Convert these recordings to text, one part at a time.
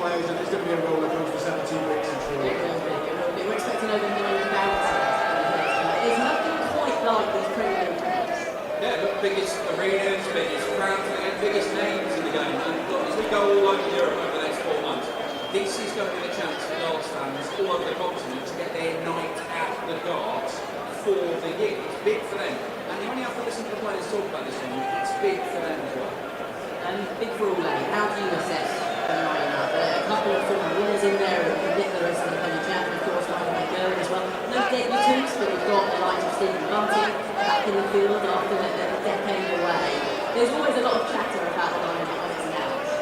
players, and it's going to be a roller coaster 17 weeks, I'm sure. It will be. We're expecting over 9,000. There's nothing quite like these Premier League games. Yeah, look, biggest arenas, biggest crowds, and biggest names in the game. And look, as we go all over Europe over the next 4 months, this is going to be a chance for darts fans all over the continent to get their night at the darts for the year. It's big for them. And you only have to listen to the players talk about this one. It's big for them as well. Big for all, how do you assess the lineup? A couple of former winners in there, Nicholson and the Penny Jack, of course, like Gerwen as well. No debutants, but we've got the likes of Stephen Bunting back in the field after a decade away. There's always a lot of chatter about the lineup ins and outs.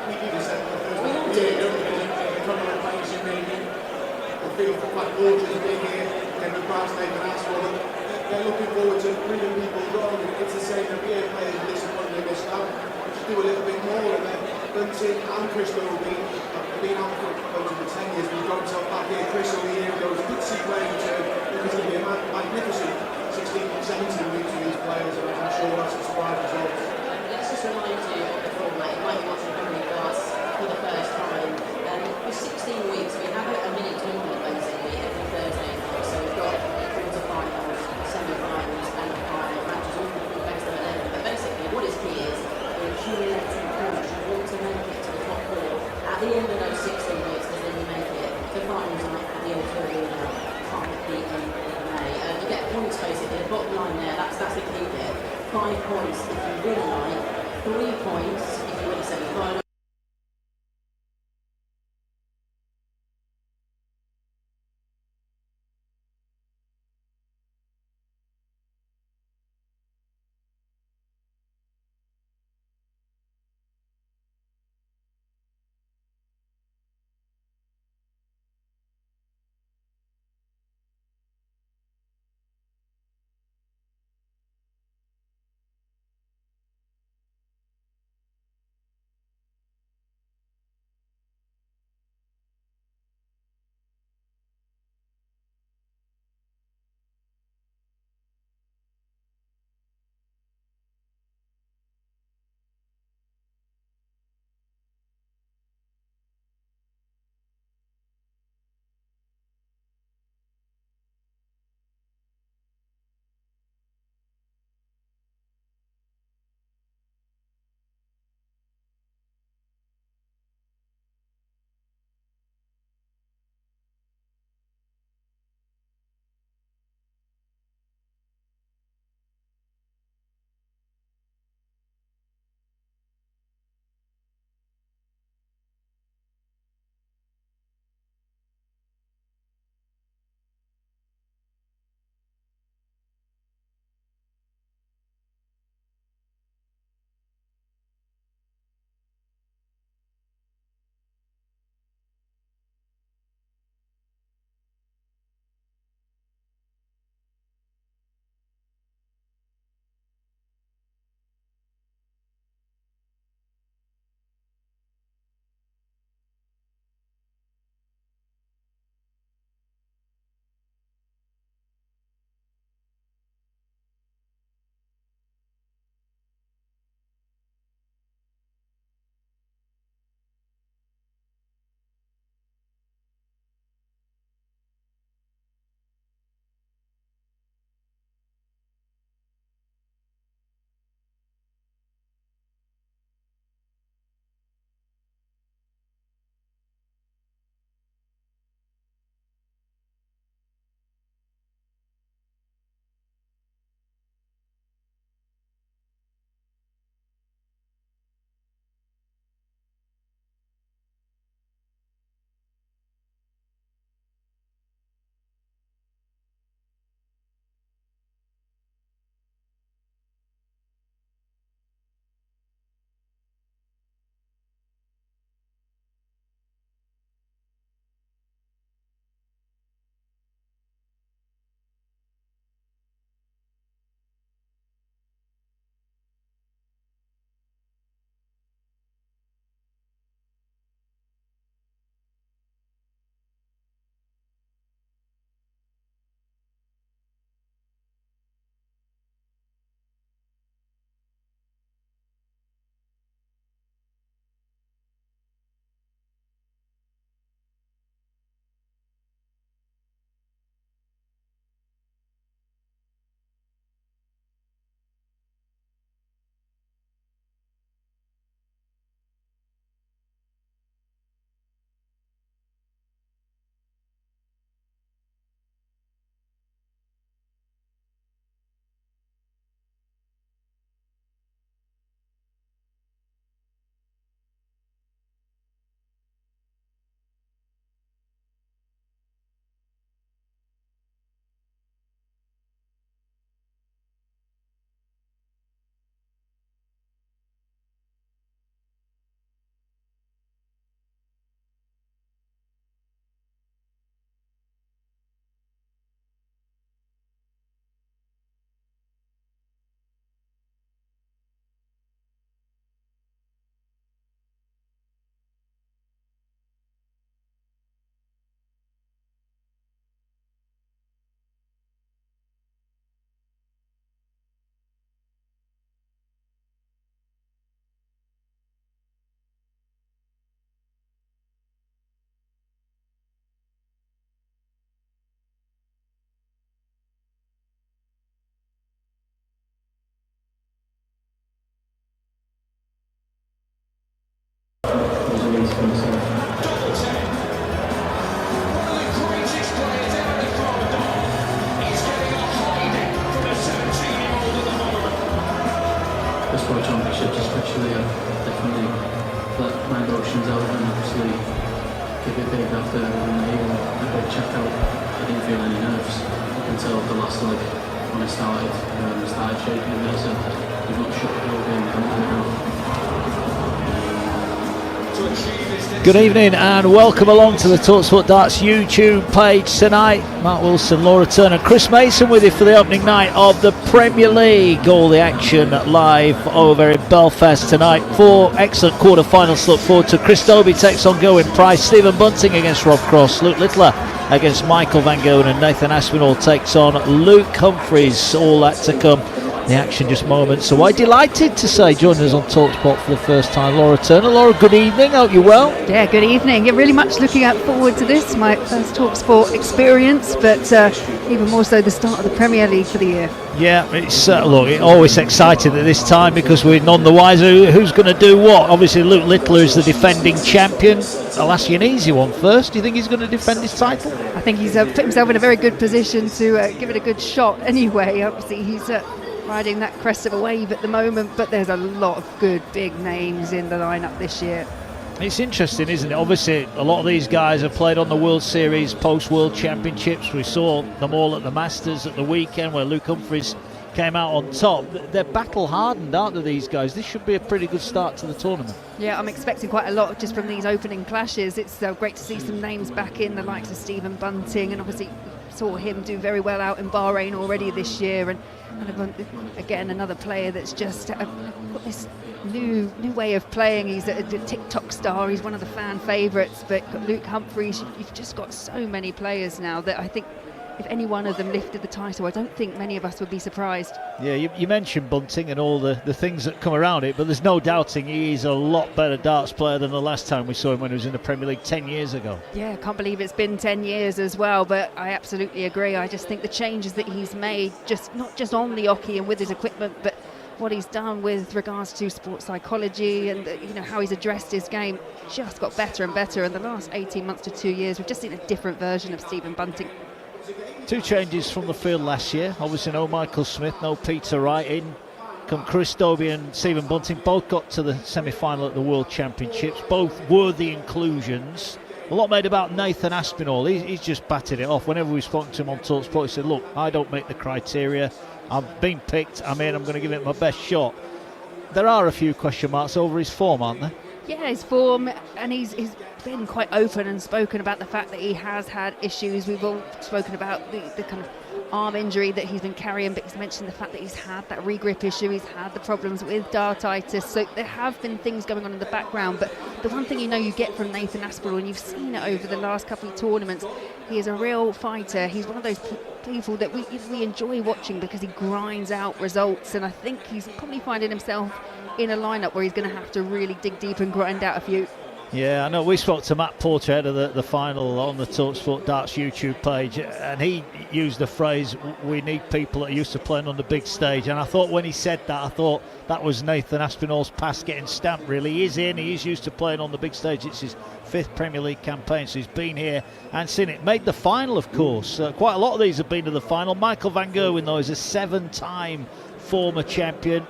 We all do. The field quite gorgeous being here. Gerwyn Price, they've asked for them. They're looking forward to bringing people on. It's the same every year. Players disappointed they missed out. Do a little bit more, and then Bunting and Chris Dobey have been out for 10 years. We've got himself back here. Chris over here goes, good to see players return. It's going to be a magnificent 16 and 17 weeks for these players, and I'm sure that's a surprise result. Let's just remind you of the format. You might be watching Premier League Darts for the first time. For 16 weeks, we have a mini tournament basically every Thursday night. So we've got quarter-finals, semi-finals, and final matches all for the best of 11. But basically, what is key is accumulating points. You want to make it to the top 4 at the end of those 16 weeks, because then you make it to finals night at the O2 Arena come the end of May. You get points basically. The bottom line there, that's the key bit. 5 points if you win a night, 3 points if you win a semi-final. days for myself. First World Championships especially, I've definitely let my emotions out and obviously give it big after winning a big check out. I didn't feel any nerves until the last leg when I started shaking a bit, so we've not shut the whole game down. Good evening and welcome along to the talkSPORT Darts YouTube page tonight. Mark Wilson, Laura Turner, Chris Mason with you for the opening night of the Premier League. All the action live over in Belfast tonight. 4 excellent quarter-finals to look forward to. Chris Dobey takes on Gerwyn Price, Stephen Bunting against Rob Cross, Luke Littler against Michael Van Gerwen, and Nathan Aspinall takes on Luke Humphries. All that to come. The action just moments. So I'm delighted to say joining us on talkSPORT for the first time, Laura Turner. Laura, good evening. Hope you're well. Yeah, good evening. Yeah, really much looking forward to this. My first talkSPORT experience, but even more so the start of the Premier League for the year. Yeah, it's look, it's always exciting at this time because we're none the wiser who's going to do what. Obviously, Luke Littler is the defending champion. I'll ask you an easy one first. Do you think he's going to defend his title? I think he's put himself in a very good position to give it a good shot anyway. Obviously, he's riding that crest of a wave at the moment, but there's a lot of good big names in the lineup this year. It's interesting, isn't it? Obviously, a lot of these guys have played on the World Series, post-World Championships. We saw them all at the Masters at the weekend where Luke Humphries came out on top. They're battle-hardened, aren't they, these guys? This should be a pretty good start to the tournament. Yeah, I'm expecting quite a lot just from these opening clashes. It's great to see some names back in, the likes of Stephen Bunting, and obviously saw him do very well out in Bahrain already this year, and again another player that's just got this new way of playing. He's a TikTok star, he's one of the fan favourites, but Luke Humphries, you've just got so many players now that I think if any one of them lifted the title, I don't think many of us would be surprised. Yeah, you mentioned Bunting and all the things that come around it, but there's no doubting he's a lot better darts player than the last time we saw him when he was in the Premier League 10 years ago. Yeah, I can't believe it's been 10 years as well, but I absolutely agree. I just think the changes that he's made, not just on the oche and with his equipment, but what he's done with regards to sports psychology and how he's addressed his game, just got better and better. In the last 18 months to 2 years, we've just seen a different version of Stephen Bunting. 2 changes from the field last year. Obviously no Michael Smith, no Peter Wright. In come Chris Dobey and Stephen Bunting. Both got to the semi-final at the World Championships. Both worthy inclusions. A lot made about Nathan Aspinall. He's just batted it off. Whenever we've spoken to him on talkSPORT, he said, look, I don't make the criteria. I've been picked. I'm going to give it my best shot. There are a few question marks over his form, aren't there? Yeah, his form, and he's been quite open and spoken about the fact that he has had issues. We've all spoken about the kind of arm injury that he's been carrying, but he's mentioned the fact that he's had that regrip issue, he's had the problems with dartitis, so there have been things going on in the background. But the one thing you get from Nathan Aspinall, and you've seen it over the last couple of tournaments, he is a real fighter. He's one of those people that we enjoy watching because he grinds out results, and I think he's probably finding himself in a lineup where he's going to have to really dig deep and grind out a few. Yeah, I know. We spoke to Matt Porter ahead of the final on the talkSPORT Darts YouTube page, and he used the phrase, we need people that are used to playing on the big stage. And I thought when he said that, I thought that was Nathan Aspinall's past getting stamped, really. He is used to playing on the big stage. It's his 5th Premier League campaign, so he's been here and seen it. Made the final, of course. Quite a lot of these have been to the final. Michael Van Gerwen, though, is a 7-time former champion.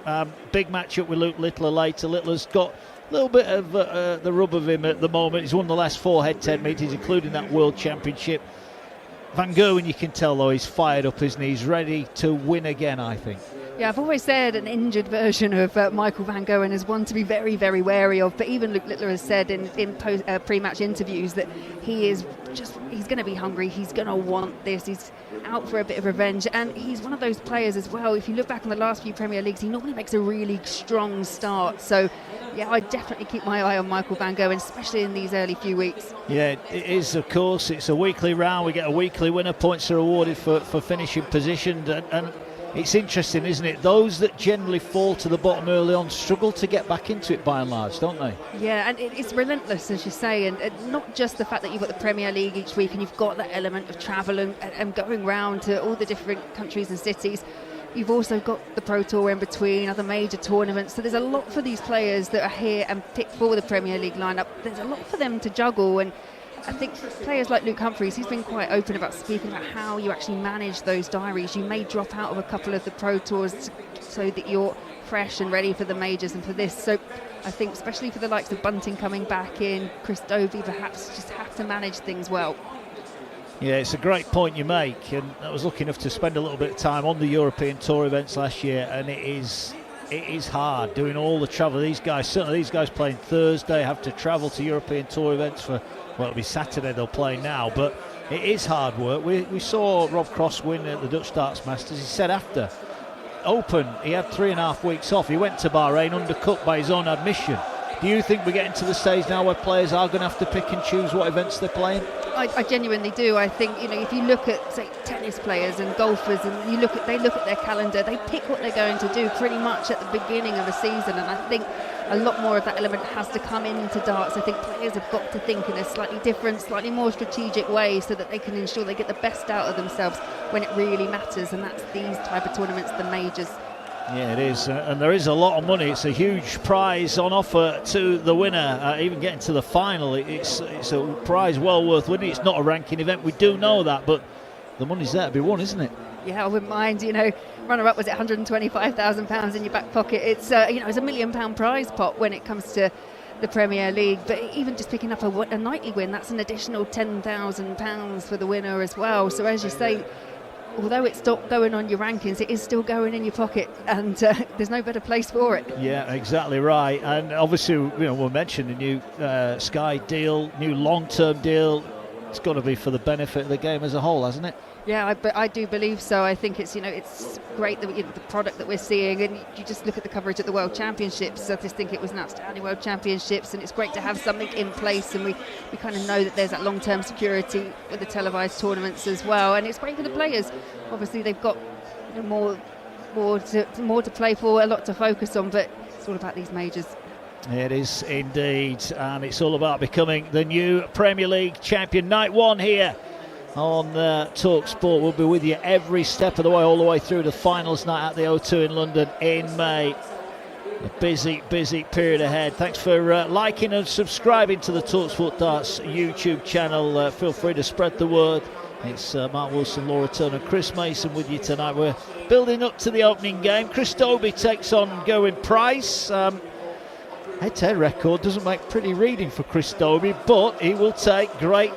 Big matchup with Luke Littler later. Littler's got a little bit of the rub of him at the moment. He's won the last 4 head-to-head meetings, including that World Championship. Van Gerwen, you can tell, though, he's fired up, isn't he? He's ready to win again, I think. Yeah, I've always said an injured version of Michael Van Gerwen is one to be very, very wary of. But even Luke Littler has said in pre-match interviews that he's going to be hungry. He's going to want this. He's out for a bit of revenge. And he's one of those players as well. If you look back on the last few Premier Leagues, he normally makes a really strong start. So, yeah, I definitely keep my eye on Michael Van Gerwen, especially in these early few weeks. Yeah, it is, of course. It's a weekly round. We get a weekly winner. Points are awarded for finishing position. And it's interesting, isn't it? Those that generally fall to the bottom early on struggle to get back into it by and large, don't they? Yeah, and it's relentless, as you say, and not just the fact that you've got the Premier League each week and you've got that element of travel and going round to all the different countries and cities. You've also got the Pro Tour in between, other major tournaments. So there's a lot for these players that are here and picked for the Premier League lineup. There's a lot for them to juggle, and I think players like Luke Humphries, he's been quite open about speaking about how you actually manage those diaries. You may drop out of a couple of the Pro Tours so that you're fresh and ready for the majors and for this. So I think especially for the likes of Bunting coming back in, Chris Dobey perhaps just have to manage things well. Yeah, it's a great point you make, and I was lucky enough to spend a little bit of time on the European Tour events last year, and it is hard doing all the travel. These guys, certainly these guys playing Thursday, have to travel to European Tour events for, well, it'll be Saturday they'll play now, but it is hard work. We saw Rob Cross win at the Dutch Darts Masters. He said after Open, he had 3.5 weeks off. He went to Bahrain undercut by his own admission. Do you think we're getting to the stage now where players are going to have to pick and choose what events they're playing? I genuinely do. I think, you know, if you look at, say, tennis players and golfers, and they look at their calendar, they pick what they're going to do pretty much at the beginning of the season, and I think a lot more of that element has to come into darts. I think players have got to think in a slightly different, slightly more strategic way so that they can ensure they get the best out of themselves when it really matters, and that's these type of tournaments, the majors. Yeah, it is, and there is a lot of money. It's a huge prize on offer to the winner. Even getting to the final, it's a prize well worth winning. It's not a ranking event, we do know that, but the money's there to be won, isn't it? Yeah, I wouldn't mind. You know, runner-up was it £125,000 in your back pocket. It's you know, it's £1 million prize pot when it comes to the Premier League. But even just picking up a nightly win, that's an additional £10,000 for the winner as well. So as you say, although it's not going on your rankings, it is still going in your pocket, and there's no better place for it. Yeah, exactly right. And obviously, you know, we'll mention the new Sky deal, new long-term deal. It's got to be for the benefit of the game as a whole, hasn't it? Yeah, I do believe so. I think it's, you know, it's great that the product that we're seeing, and you just look at the coverage at the World Championships. I just think it was an outstanding World Championships, and it's great to have something in place, and we kind of know that there's that long-term security with the televised tournaments as well, and it's great for the players. Obviously, they've got, you know, more to play for, a lot to focus on, but it's all about these majors. It is indeed, and it's all about becoming the new Premier League champion. Night one here on talkSPORT. We'll be with you every step of the way, all the way through the finals night at the O2 in London in May. A busy period ahead. Thanks for liking and subscribing to the talkSPORT Darts YouTube channel. Feel free to spread the word. It's Mark Wilson, Laura Turner, Chris Mason with you tonight. We're building up to the opening game. Chris Dobey takes on Gerwyn Price. Head-to-head record doesn't make pretty reading for Chris Dobey, but he will take great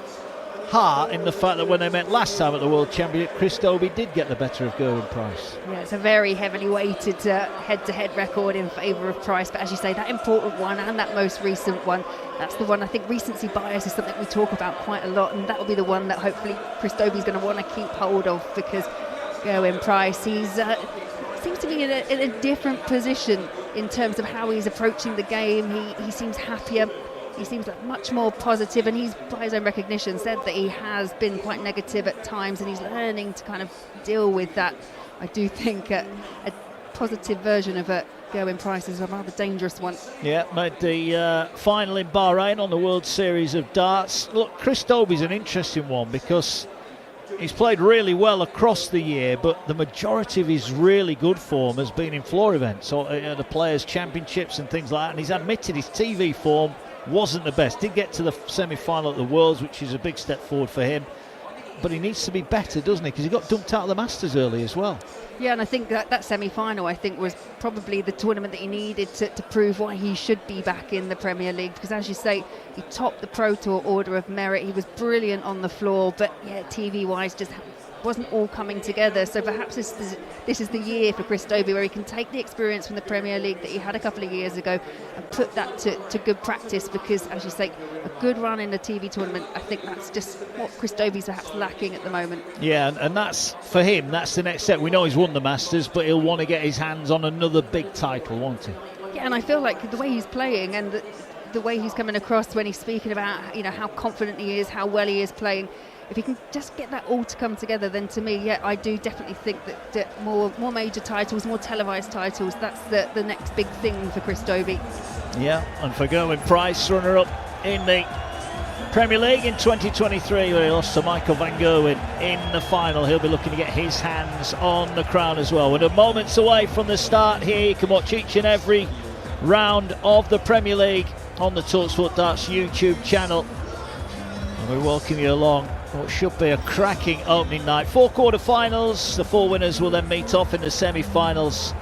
heart in the fact that when they met last time at the World Championship, Chris Dobey did get the better of Gerwyn Price. Yeah, it's a very heavily weighted head-to-head record in favour of Price, but as you say, that important one and that most recent one, that's the one. I think recency bias is something we talk about quite a lot, and that will be the one that hopefully Chris Dobey's going to want to keep hold of, because Gerwyn Price, he's seems to be in a different position in terms of how he's approaching the game. He seems happier. He seems like much more positive, and he's, by his own recognition, said that he has been quite negative at times, and he's learning to kind of deal with that. I do think a positive version of Gerwyn Price is a rather dangerous one. Yeah, made the final in Bahrain on the World Series of Darts. Look, Chris Dobey's an interesting one because he's played really well across the year, but the majority of his really good form has been in floor events, or the Players' Championships and things like that, and he's admitted his TV form wasn't the best. Did get to the semi-final at the Worlds, which is a big step forward for him, but he needs to be better, doesn't he? Because he got dumped out of the Masters early as well. Yeah, and I think that semi-final, I think, was probably the tournament that he needed to prove why he should be back in the Premier League, because as you say, he topped the Pro Tour Order of Merit. He was brilliant on the floor, but yeah, TV-wise just wasn't all coming together. So perhaps this is the year for Chris Dobey where he can take the experience from the Premier League that he had a couple of years ago and put that to good practice, because as you say, a good run in the TV tournament, I think that's just what Chris Dobey's perhaps lacking at the moment. Yeah, and that's for him, that's the next step. We know he's won the Masters, but he'll want to get his hands on another big title, won't he? Yeah, and I feel like the way he's playing and the way he's coming across when he's speaking about, you know, how confident he is, how well he is playing, if he can just get that all to come together, then to me, yeah, I do definitely think that more major titles, more televised titles, that's the next big thing for Chris Dobey. Yeah, and for Gerwyn Price, runner-up in the Premier League in 2023, where he lost to Michael van Gerwen in the final. He'll be looking to get his hands on the crown as well. We're moments away from the start here. You can watch each and every round of the Premier League on the talkSPORT Darts YouTube channel. And we welcome you along what should be a cracking opening night. 4 quarter-finals. The 4 winners will then meet off in the semi-finals,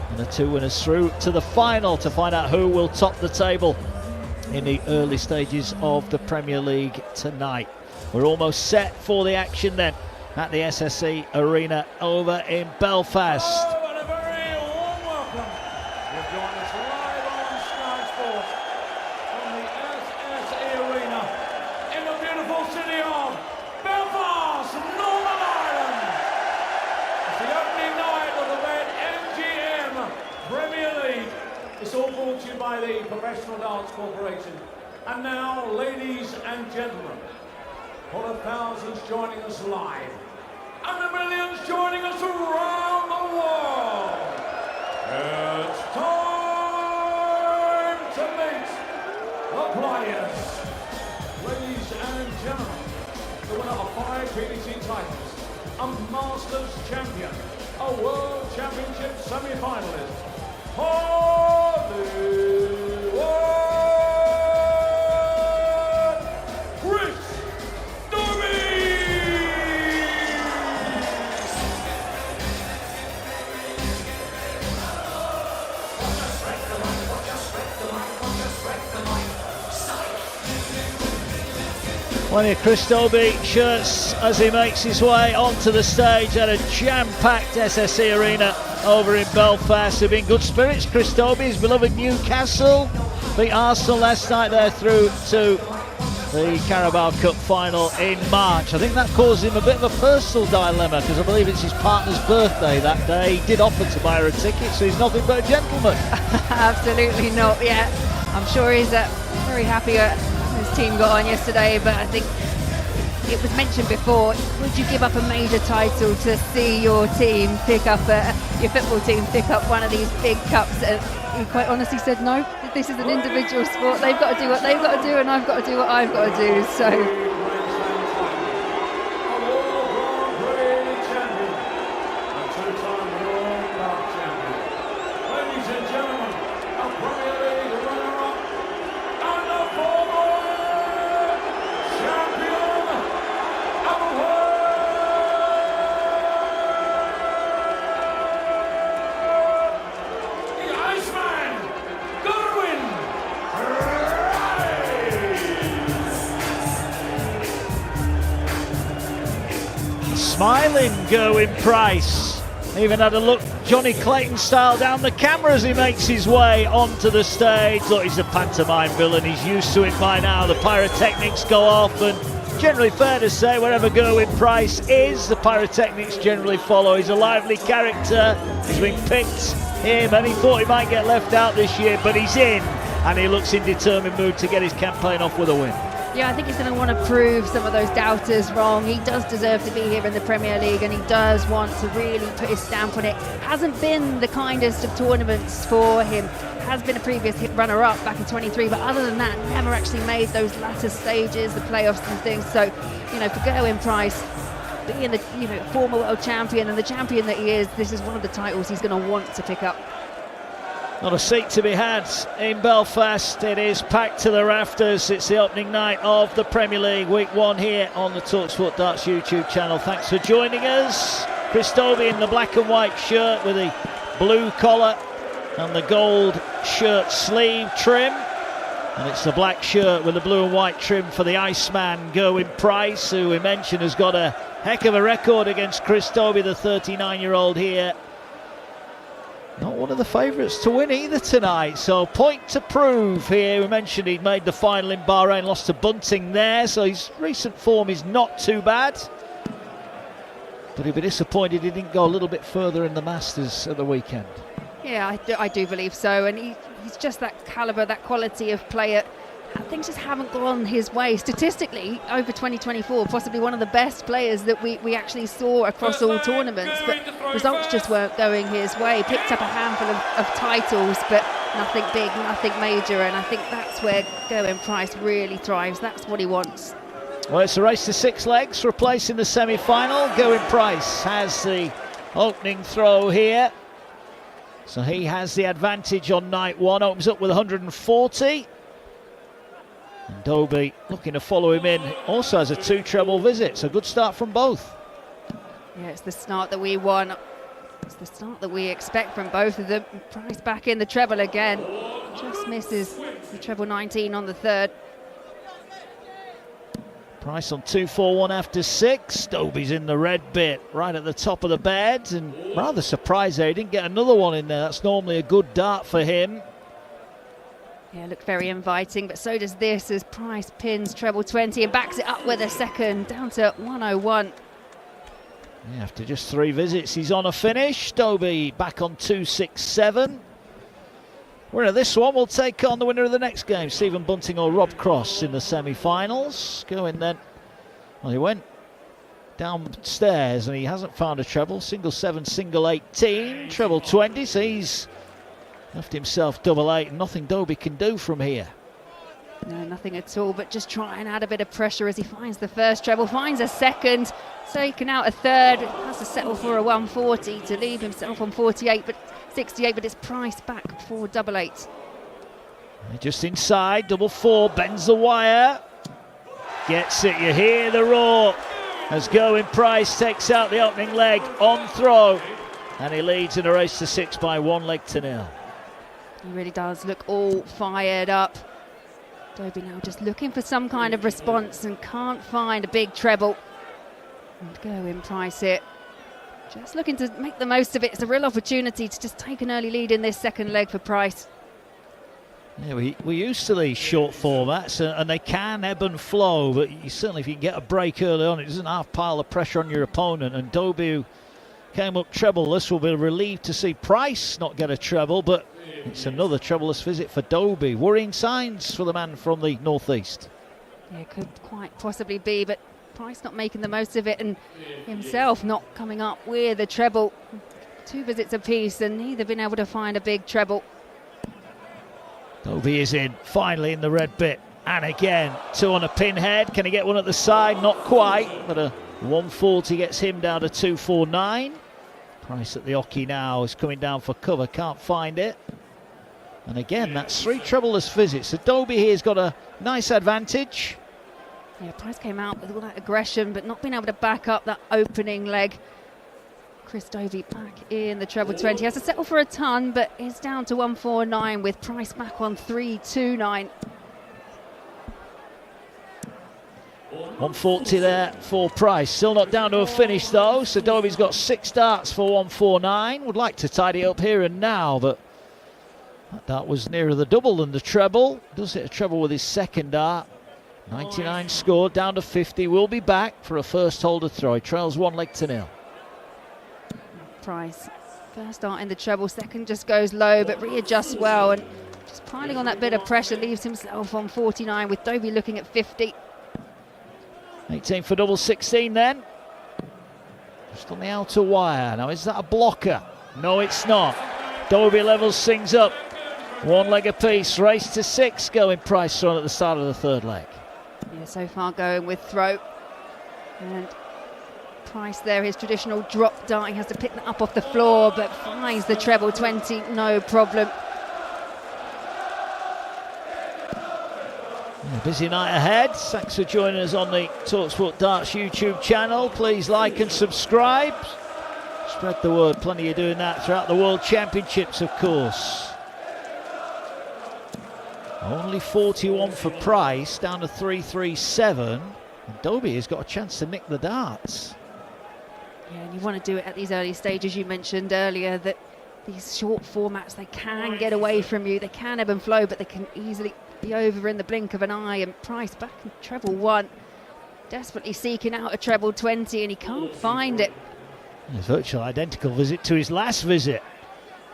and the 2 winners through to the final to find out who will top the table in the early stages of the Premier League tonight. We're almost set for the action then at the SSE Arena over in Belfast. Hello and a very warm welcome. You've joined us live on Sky Sports from the SSE Arena in the beautiful city of Belfast, Northern Ireland. It's the opening night of the WATCHALONG Premier League. It's all brought to you by the Professional Darts Corporation. And now, ladies and gentlemen, for the thousands joining us live and the millions joining us around the world, it's time to meet the players. Ladies and gentlemen, the winner of 5 PDC titles, a Masters champion, a World Championship semi-finalist, for the world, Chris Dobey! Plenty of Chris Dobey shirts as he makes his way onto the stage at a jam-packed SSE Arena over in Belfast. They've been good spirits. Chris Dobey, his beloved Newcastle, beat Arsenal last night there through to the Carabao Cup final in March. I think that caused him a bit of a personal dilemma because I believe it's his partner's birthday that day. He did offer to buy her a ticket, so he's nothing but a gentleman. Absolutely not. Yeah, I'm sure he's very happy his team got on yesterday, but I think it was mentioned before, would you give up a major title to see your team pick up, your football team pick up one of these big cups? And he quite honestly said, no, this is an individual sport. They've got to do what they've got to do, and I've got to do what I've got to do. So. Smiling Gerwyn Price, even had a look Johnny Clayton style down the camera as he makes his way onto the stage. Look, he's a pantomime villain, he's used to it by now. The pyrotechnics go off, and generally fair to say wherever Gerwyn Price is, the pyrotechnics generally follow. He's a lively character, he's been picked him, and he thought he might get left out this year, but he's in, and he looks in determined mood to get his campaign off with a win. Yeah, I think he's going to want to prove some of those doubters wrong. He does deserve to be here in the Premier League, and he does want to really put his stamp on it. Hasn't been the kindest of tournaments for him. Has been a previous runner-up back in 23, but other than that, never actually made those latter stages, the playoffs and things. So, for Gerwyn Price, being the former world champion and the champion that he is, this is one of the titles he's going to want to pick up. Not a seat to be had in Belfast. It is packed to the rafters. It's the opening night of the Premier League, week 1 here on the talkSPORT Darts YouTube channel. Thanks for joining us. Chris Dobey in the black and white shirt with the blue collar and the gold shirt sleeve trim. And it's the black shirt with the blue and white trim for the Iceman, Gerwyn Price, who we mentioned has got a heck of a record against Chris Dobey, the 39-year-old here. Not one of the favourites to win either tonight, so point to prove here. We mentioned he'd made the final in Bahrain, lost to Bunting there, so his recent form is not too bad. But he'd be disappointed he didn't go a little bit further in the Masters at the weekend. Yeah, I do believe so, and he's just that calibre, that quality of player. Things just haven't gone his way. Statistically, over 2024, possibly one of the best players that we actually saw across all tournaments, but results just weren't going his way. Picked up a handful of titles, but Nothing big, nothing major, and I think that's where Gerwyn Price really thrives. That's what he wants. Well, it's a race to 6 legs, replacing the semi-final. Gerwyn Price has the opening throw here. So he has the advantage on night 1, opens up with 140. And Dobey looking to follow him in, also has a 2 treble visit, so good start from both. Yeah, it's the start that we want. It's the start that we expect from both of them. Price back in the treble again. Just misses the treble 19 on the 3rd. Price on 2-4-1 after 6. Dobey's in the red bit, right at the top of the bed, and rather surprised there he didn't get another one in there. That's normally a good dart for him. Yeah, looked very inviting, but so does this as Price pins treble 20 and backs it up with a second, down to 101. Yeah, after just 3 visits, he's on a finish. Dobey back on 2-6-7. Winner of this one will take on the winner of the next game, Stephen Bunting or Rob Cross in the semi-finals. Going then, well, he went downstairs and he hasn't found a treble. Single 7, single 18, treble 20, so he's left himself double 8. Nothing Dobey can do from here. No, nothing at all, but just try and add a bit of pressure as he finds the first treble, finds a second, taking out a 3rd, has to settle for a 140 to leave himself on 68, but 68, but it's Price back for double 8. Just inside, double 4, bends the wire, gets it, you hear the roar as Gerwyn Price takes out the opening leg on throw, and he leads in a race to 6 by 1 leg to 0. He really does look all fired up. Dobey now just looking for some kind of response and can't find a big treble. And Gerwyn Price here, just looking to make the most of it. It's a real opportunity to just take an early lead in this second leg for Price. Yeah, we're used to these short formats and they can ebb and flow, but you certainly if you can get a break early on, it doesn't half pile the pressure on your opponent. And Dobey, who came up treble-less, will be relieved to see Price not get a treble, but it's another treble-less visit for Dobey. Worrying signs for the man from the northeast. Yeah, could quite possibly be, but Price not making the most of it and himself not coming up with a treble. 2 visits apiece and neither been able to find a big treble. Dobey is in, finally in the red bit. And again, 2 on a pinhead. Can he get one at the side? Not quite, but a 140 gets him down to 249. Price at the hockey now is coming down for cover, can't find it. And again, that's 3 treble-less visits. So Dobey here's got a nice advantage. Yeah, Price came out with all that aggression, but not being able to back up that opening leg. Chris Dobey back in the treble 20. He has to settle for a ton, but is down to 149 with Price back on 329. 140 there for Price. Still not down to a finish though, so Dobey's got 6 darts for 149. Would like to tidy up here and now, but that dart was nearer the double than the treble. Does hit a treble with his second dart. 99 scored, down to 50. Will be back for a first holder throw. He trails 1 leg to 0. Price, first dart in the treble, second just goes low, but readjusts well and just piling on that bit of pressure, leaves himself on 49 with Dobey looking at 50. 18 for double 16 then. Just on the outer wire. Now is that a blocker? No, it's not. Dobey levels things up. 1 leg apiece, race to 6 going Price thrown at the start of the 3rd leg. Yeah, so far going with throw. And Price there, his traditional drop dart. He has to pick that up off the floor, but finds the treble 20, no problem. Busy night ahead. Thanks for joining us on the talkSPORT Darts YouTube channel. Please like and subscribe. Spread the word. Plenty of doing that throughout the World Championships, of course. Only 41 for Price, down to 337. And Dobey has got a chance to nick the darts. Yeah, and you want to do it at these early stages. You mentioned earlier that these short formats, they can get away from you. They can ebb and flow, but they can easily be over in the blink of an eye. And Price back in treble 1, desperately seeking out a treble 20, and he can't find it. A virtual identical visit to his last visit.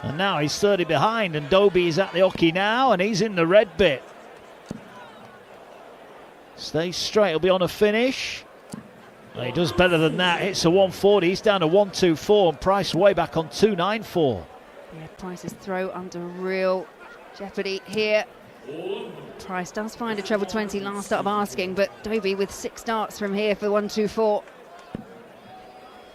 And now he's 30 behind, and Dobey is at the hockey now, and he's in the red bit. Stays straight, he'll be on a finish. Well, he does better than that, hits a 140, he's down to 124, and Price way back on 294. Yeah, Price's throw under real jeopardy here. Price does find a treble 20 last start of asking, but Dobey with 6 darts from here for 1-2-4.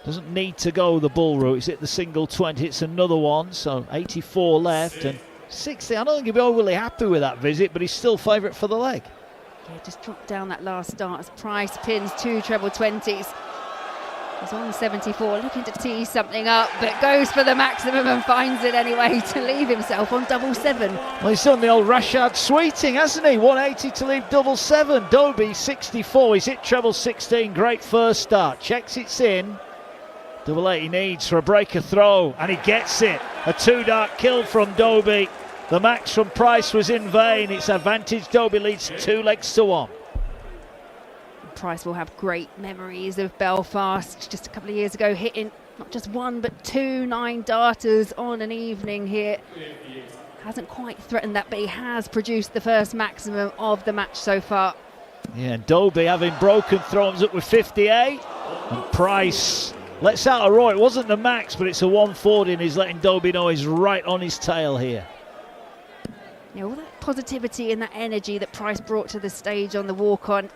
Doesn't need to go the bull route. He's hit the single 20. It's another one, so 84 left and 60. I don't think he'll be overly happy with that visit, but he's still favourite for the leg. Yeah, just dropped down that last start as Price pins 2 treble 20s. He's on 74, looking to tee something up, but goes for the maximum and finds it anyway to leave himself on double 7. Well, he's done the old Rashad Sweeting, hasn't he? 180 to leave double 7. Dobey 64. He's hit treble 16. Great first start. Checks it's in. Double 8 he needs for a breaker throw, and he gets it. A 2-dart kill from Dobey. The max from Price was in vain. It's advantage. Dobey leads 2 legs to 1. Price will have great memories of Belfast just a couple of years ago, hitting not just 1 but 2 9-darters on an evening here. Hasn't quite threatened that, but he has produced the first maximum of the match so far. Yeah, and Dobey having broken throws up with 58, and Price lets out a roar. It wasn't the max, but it's a 140, and he's letting Dobey know he's right on his tail here. Yeah, all that positivity and that energy that Price brought to the stage on the walk-on.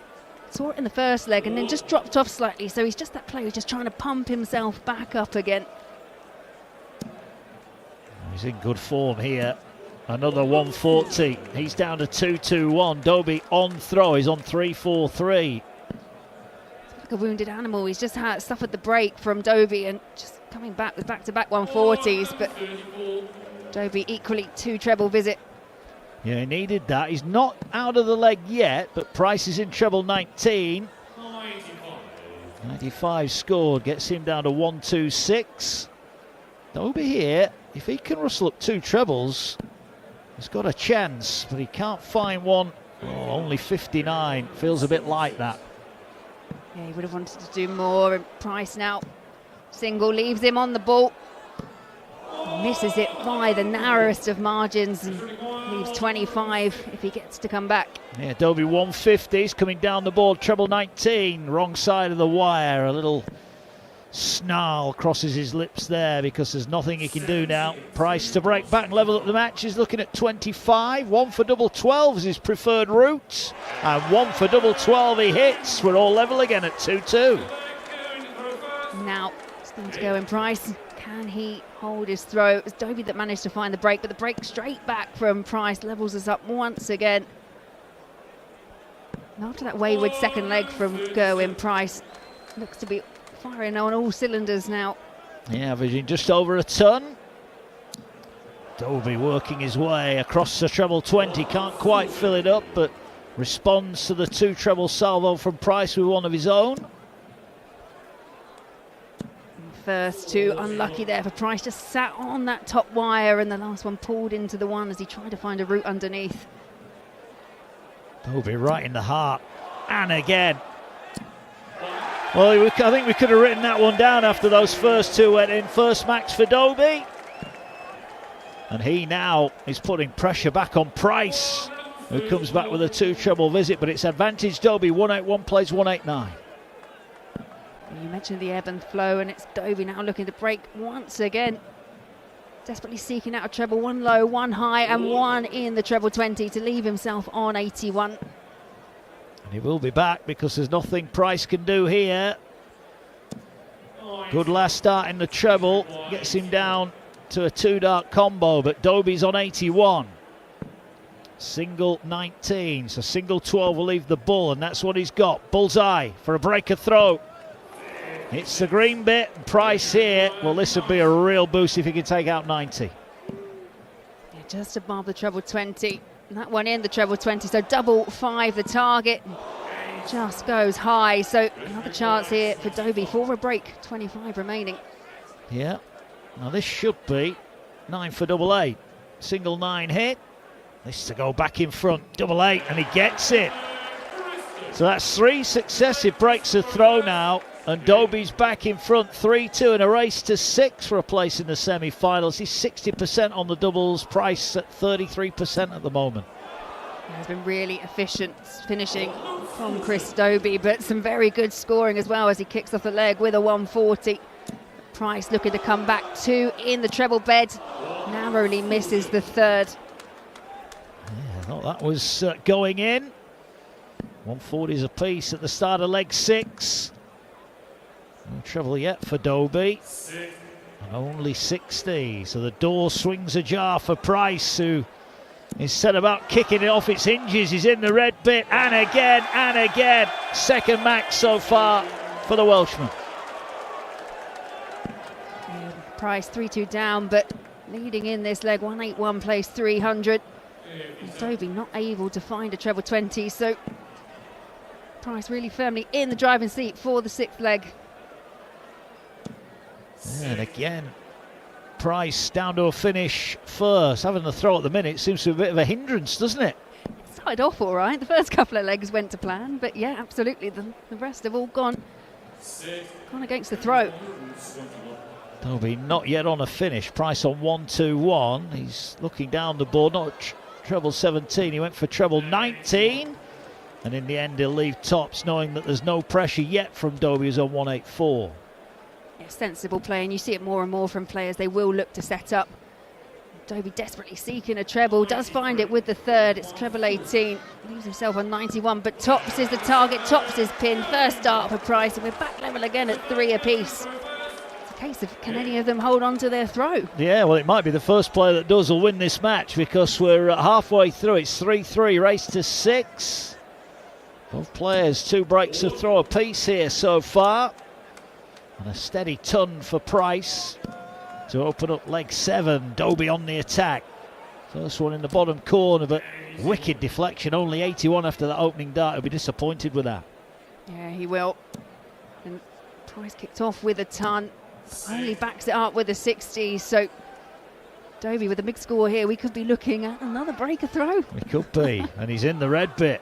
Saw it in the first leg and then just dropped off slightly, so he's just that player who's just trying to pump himself back up again. He's in good form here. Another 140. He's down to 2-2-1. Dobey on throw. He's on 3-4-3. It's like a wounded animal. He's just suffered the break from Dobey and just coming back with back-to-back 140s. But Dobey equally 2 treble visit. Yeah, he needed that. He's not out of the leg yet, but Price is in treble 19. 95 scored, gets him down to 1-2-6. Dobey here, if he can rustle up 2 trebles, he's got a chance, but he can't find one. Oh, only 59, feels a bit like that. Yeah, he would have wanted to do more, and Price now single leaves him on the ball. Misses it by the narrowest of margins and leaves 25 if he gets to come back. Yeah, Dobey 150s coming down the board, treble 19, wrong side of the wire. A little snarl crosses his lips there because there's nothing he can do now. Price to break back and level up the match is looking at 25. 1 for double 12 is his preferred route, and 1 for double 12 he hits. We're all level again at 2-2. Now it's going to go in Price. Can he hold his throw? It was Dobey that managed to find the break, but the break straight back from Price levels us up once again. And after that wayward second leg from Gerwyn, Price looks to be firing on all cylinders now. Yeah, averaging just over a ton. Dobey working his way across the treble 20, can't quite fill it up, but responds to the 2 treble salvo from Price with one of his own. First 2 unlucky there for Price, just sat on that top wire, and the last one pulled into the one as he tried to find a route underneath. Dobey right in the heart, and again. Well, I think we could have written that one down after those first 2 went in. First max for Dobey, and he now is putting pressure back on Price, who comes back with a 2 treble visit, but it's advantage Dobey. 181 plays 189. You mentioned the ebb and flow, and it's Dobey now looking to break once again. Desperately seeking out a treble, 1 low, 1 high, and 1 in the treble 20 to leave himself on 81. And he will be back because there's nothing Price can do here. Good last start in the treble, gets him down to a 2-dart combo, but Dobey's on 81. Single 19, so single 12 will leave the bull, and that's what he's got. Bullseye for a breaker throw. It's the green bit, Price here. Well, this would be a real boost if he could take out 90. Yeah, just above the treble 20. And that one in the treble 20, so double 5 the target. Just goes high, so another chance here for Dobey for a break. 25 remaining. Yeah, now this should be 9 for double 8. Single 9 hit. This to go back in front, double 8, and he gets it. So that's 3 successive breaks of throw now. And Dobey's back in front, 3-2 in a race to 6 for a place in the semi-finals. He's 60% on the doubles, Price at 33% at the moment. He's been really efficient finishing from Chris Dobey, but some very good scoring as well as he kicks off the leg with a 140. Price looking to come back 2 in the treble bed, narrowly misses the 3rd. Well, that was going in. 140s apiece at the start of leg 6. No trouble yet for Dobey. And only 60. So the door swings ajar for Price, who is set about kicking it off its hinges. He's in the red bit, and again, and again. Second max so far for the Welshman. Yeah, Price 3-2 down, but leading in this leg, 181 plays 300. Dobey not able to find a treble 20, so Price really firmly in the driving seat for the 6th leg. And again, Price down to a finish first. Having the throw at the minute seems to be a bit of a hindrance, doesn't it? It started off all right. The first couple of legs went to plan, but yeah, absolutely. The rest have all gone against the throw. Dobey not yet on a finish. Price on 1-2-1. He's looking down the board, not treble 17. He went for treble 19. And in the end, he'll leave tops, knowing that there's no pressure yet from Dobey, who's on 184. Yeah, sensible play, and you see it more and more from players. They will look to set up. Dobey desperately seeking a treble, does find it with the 3rd. It's treble 18, leaves himself on 91, but tops is the target, tops is pinned. First start for Price, and we're back level again at 3 apiece. It's a case of, can any of them hold on to their throw? Yeah, well, it might be the first player that does will win this match, because we're halfway through. It's 3-3, race to 6. Both players 2 breaks of throw apiece here so far. And a steady ton for Price to open up leg 7. Dobey on the attack. First one in the bottom corner, but wicked deflection. Only 81 after that opening dart. He'll be disappointed with that. Yeah, he will. And Price kicked off with a ton. Only backs it up with a 60. So Dobey with a big score here. We could be looking at another break of throw. He could be. And he's in the red bit.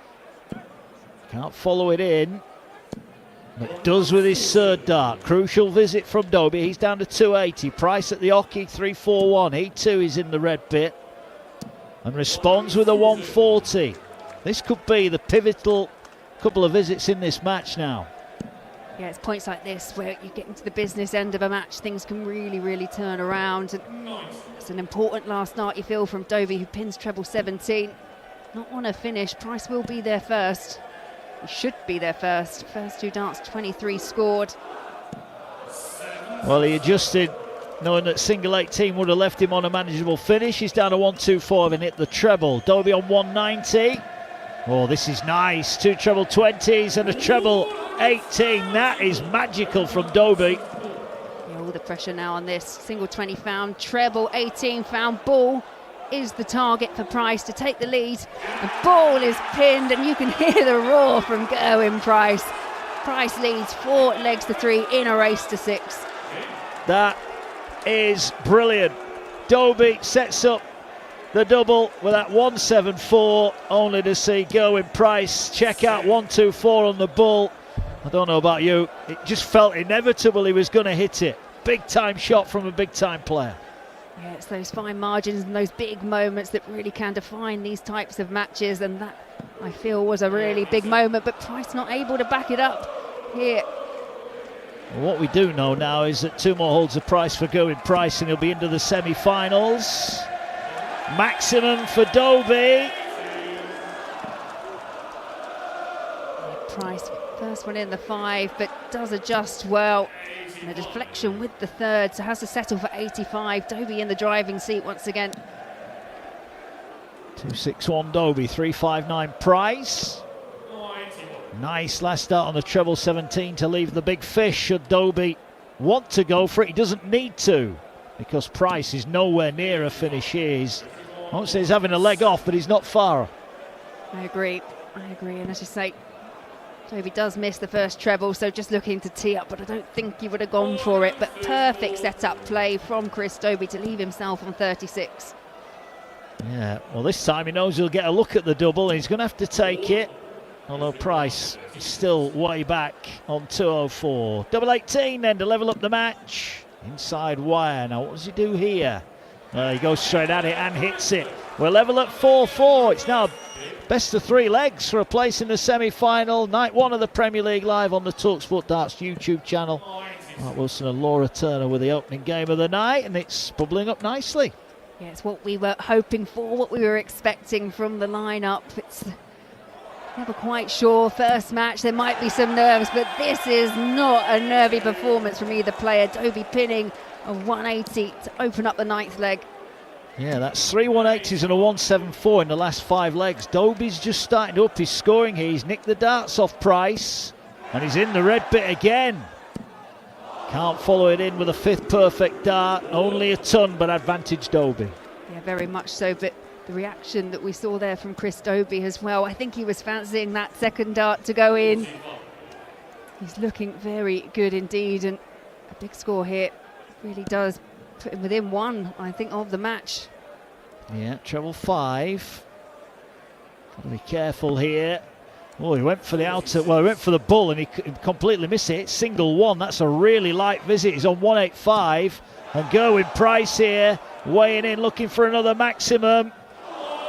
Can't follow it in. But does with his 3rd dart. Crucial visit from Dobey. He's down to 280. Price at the hockey, 341. He too is in the red bit. And responds with a 140. This could be the pivotal couple of visits in this match now. Yeah, it's points like this where you get into the business end of a match. Things can really, really turn around. And it's an important last dart you feel from Dobey, who pins treble 17. Not on a finish. Price will be there first. He should be there first. First 2 darts, 23 scored. Well, he adjusted, knowing that single 18 would have left him on a manageable finish. He's down to 124 and hit the treble. Dobey on 190. Oh, this is nice. 2 treble 20s and a treble 18. That is magical from Dobey. Yeah, all the pressure now on this. Single 20 found, treble 18 found. Ball is the target for Price to take the lead. The ball is pinned, and you can hear the roar from Gerwyn Price. Price leads 4 legs to 3 in a race to 6. That is brilliant. Dobey sets up the double with that 174, only to see Gerwyn Price check out 124 on the bull. I don't know about you, it just felt inevitable he was going to hit it. Big time shot from a big time player. Yeah, it's those fine margins and those big moments that really can define these types of matches, and that, I feel, was a really big moment, but Price not able to back it up here. Well, what we do know now is that 2 more holds of Price for Gerwyn Price, and he'll be into the semi-finals. Maximum for Dobey. Price, first one in the 5, but does adjust well. And a deflection with the 3rd, so has to settle for 85. Dobey in the driving seat once again. 261 Dobey, 359 Price. Nice last start on the treble 17 to leave the big fish. Should Dobey want to go for it, he doesn't need to, because Price is nowhere near a finish here. I won't say he's having a leg off, but he's not far. I agree, and as you say, Dobey does miss the first treble, so just looking to tee up, but I don't think he would have gone for it. But perfect setup play from Chris Dobey to leave himself on 36. Yeah, well, this time he knows he'll get a look at the double, and he's going to have to take it. Although Price is still way back on 204. Double 18 then to level up the match. Inside wire. Now, what does he do here? He goes straight at it and hits it. We're level at 4-4. It's now best of 3 legs for a place in the semi-final. Night 1 of the Premier League live on the talkSPORT Darts YouTube channel. Mark Wilson and Laura Turner with the opening game of the night, and it's bubbling up nicely. Yeah, it's what we were hoping for, what we were expecting from the lineup. It's never quite sure. First match, there might be some nerves, but this is not a nervy performance from either player. Dobey pinning a 180 to open up the 9th leg. Yeah, that's 3 180s and a 174 in the last 5 legs. Dobey's just starting to up his scoring here. He's nicked the darts off Price, and he's in the red bit again. Can't follow it in with a 5th perfect dart. Only a ton, but advantage Dobey. Yeah, very much so, but the reaction that we saw there from Chris Dobey as well, I think he was fancying that 2nd dart to go in. He's looking very good indeed, and a big score here really does put him within 1, I think, of the match. Yeah, treble 5. Gotta be careful here. Oh, he went for the outer, well, he went for the bull and he completely missed it. Single 1, that's a really light visit. He's on 185. And Gerwyn Price here, weighing in, looking for another maximum.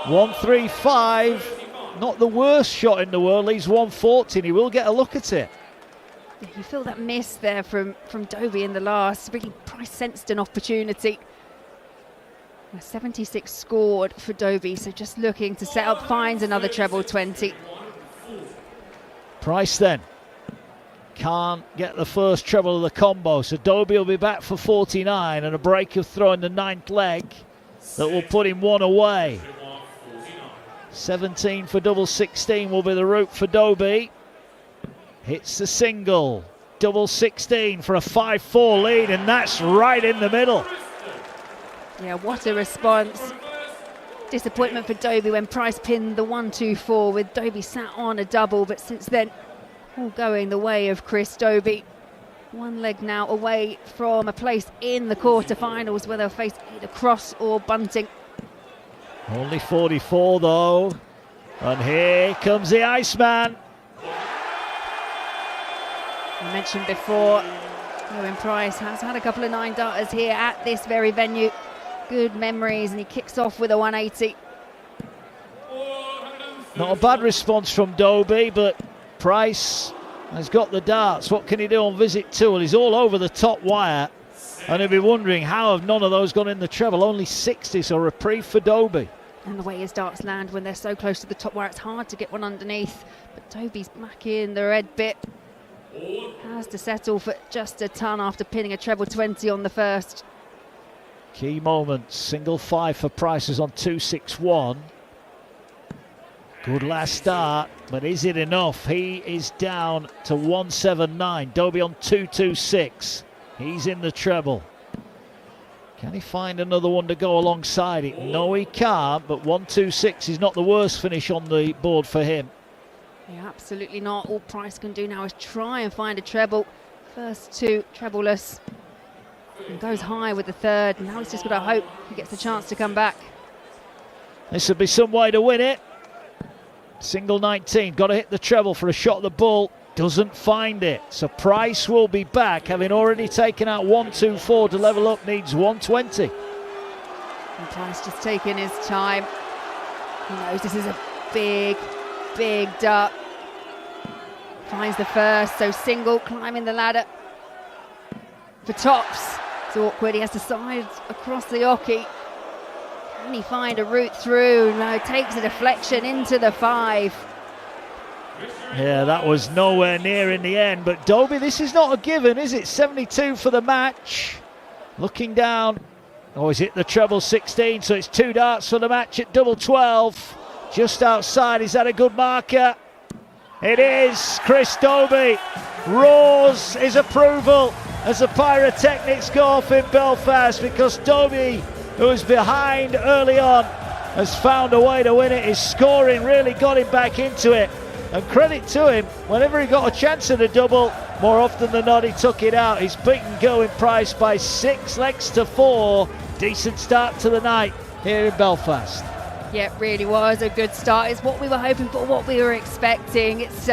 135, not the worst shot in the world, leaves 114. He will get a look at it. You feel that miss there from Dobey in the last. Really, Price sensed an opportunity. 76 scored for Dobey, so just looking to set up, finds another treble 20. Price then can't get the first treble of the combo, so Dobey will be back for 49 and a break of throw in the 9th leg that will put him 1 away. 17 for double 16 will be the route for Dobey. Hits the single, double 16 for a 5-4 lead, and that's right in the middle. Yeah, what a response. Disappointment for Dobey when Price pinned the 1-2-4 with Dobey sat on a double, but since then all going the way of Chris Dobey. 1 leg now away from a place in the quarterfinals where they'll face either Cross or Bunting. Only 44 though, and here comes the Iceman. I mentioned before, Gerwyn Price has had a couple of 9-darters here at this very venue. Good memories, and he kicks off with a 180. Not a bad response from Dobey, but Price has got the darts. What can he do on visit 2? Well, he's all over the top wire, and he'll be wondering how have none of those gone in the treble. Only 60, so reprieve for Dobey. And the way his darts land when they're so close to the top wire, it's hard to get one underneath. But Dobey's back in the red bit. Has to settle for just a ton after pinning a treble 20 on the first. Key moments, single 5 for Price is on 261. Good last start, but is it enough? He is down to 179. Dobey on 226. He's in the treble. Can he find another one to go alongside it? No, he can't, but 126 is not the worst finish on the board for him. Yeah, absolutely not. All Price can do now is try and find a treble. First 2 trebleless. And goes high with the 3rd. Now he's just got to hope he gets the chance to come back. This would be some way to win it. Single 19, got to hit the treble for a shot at the bull. Doesn't find it. So Price will be back, having already taken out 124 to level up, needs 120. And Price just taking his time. He knows this is a big dart. Finds the first, so single, climbing the ladder for tops. It's awkward, he has to side across the oche. Can he find a route through? No, takes a deflection into the 5. Yeah, that was nowhere near in the end, but Dobey, this is not a given, is it? 72 for the match. Looking down, oh, he's hit the treble 16, so it's 2 darts for the match at double 12. Just outside, is that a good marker? It is. Chris Dobey roars his approval as the pyrotechnics go off in Belfast, because Dobey, who was behind early on, has found a way to win it. His scoring really got him back into it, and credit to him, whenever he got a chance at a double, more often than not he took it out. He's beaten Gerwyn Price by 6 legs to 4. Decent start to the night here in Belfast. Yeah, it really was a good start. It's what we were hoping for, what we were expecting. It's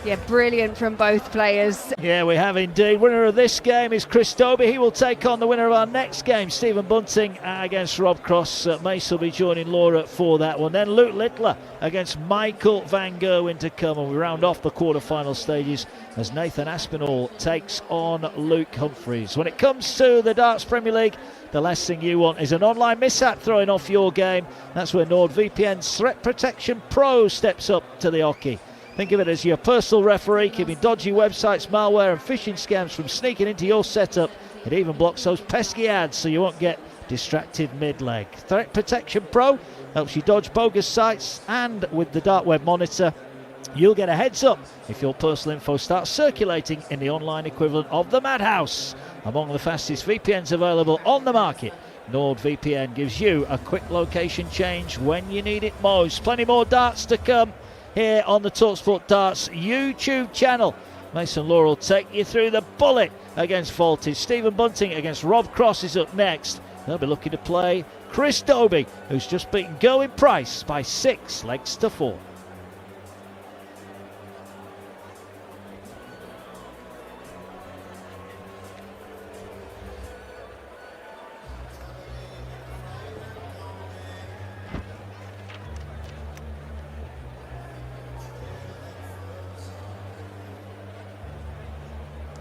Yeah, brilliant from both players. Yeah, we have indeed. Winner of this game is Chris Dobey. He will take on the winner of our next game, Stephen Bunting against Rob Cross. Mace will be joining Laura for that one. Then Luke Littler against Michael van Gerwen to come. And we round off the quarter-final stages as Nathan Aspinall takes on Luke Humphries. When it comes to the Darts Premier League, the last thing you want is an online mishap throwing off your game. That's where NordVPN's Threat Protection Pro steps up to the hockey. Think of it as your personal referee, keeping dodgy websites, malware and phishing scams from sneaking into your setup. It even blocks those pesky ads so you won't get distracted mid-leg. Threat Protection Pro helps you dodge bogus sites, and with the Dart Web Monitor, you'll get a heads up if your personal info starts circulating in the online equivalent of the Madhouse. Among the fastest VPNs available on the market, NordVPN gives you a quick location change when you need it most. Plenty more darts to come here on the talkSPORT Darts YouTube channel. Mason Laurel take you through the bullet against Voltage. Stephen Bunting against Rob Cross is up next. They'll be looking to play Chris Dobey, who's just beaten Gerwyn Price by 6 legs to 4.